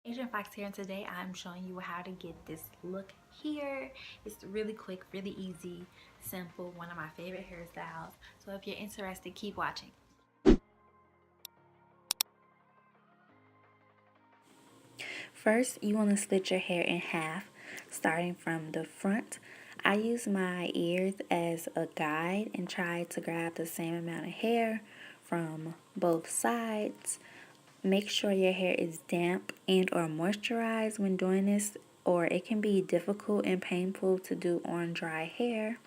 Adrian Fox here, and today I'm showing you how to get this look here. It's really quick, really easy, simple, one of my favorite hairstyles. So if you're interested, keep watching. First, you want to split your hair in half, starting from the front. I use my ears as a guide and try to grab the same amount of hair from both sides. Make sure your hair is damp and or moisturized when doing this, or it can be difficult and painful to do on dry hair.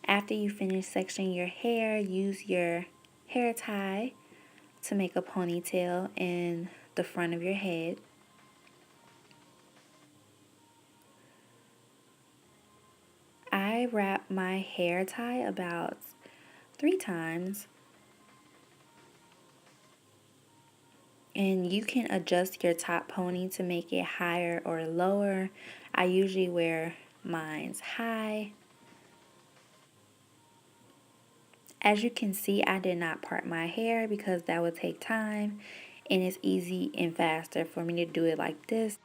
After you finish sectioning your hair, use your hair tie to make a ponytail in the front of your head. I wrap my hair tie about 3 times. And you can adjust your top pony to make it higher or lower. I usually wear mine's high. As you can see, I did not part my hair because that would take time, and it's easy and faster for me to do it like this.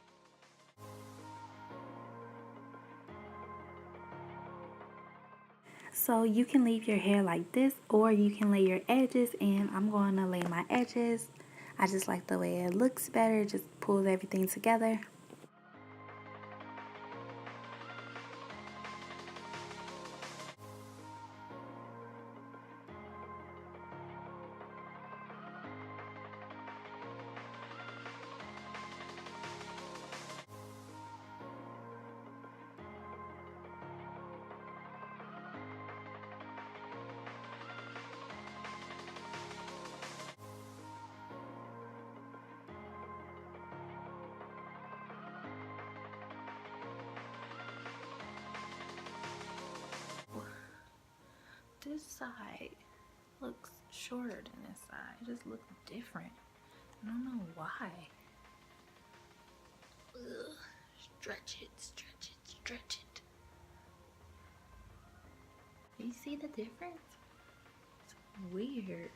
So you can leave your hair like this, or you can lay your edges, and I'm going to lay my edges. I just like the way it looks better, it just pulls everything together. This side looks shorter than this side. It just looks different. I don't know why. Ugh. Stretch it, stretch it, stretch it. You see the difference? It's weird.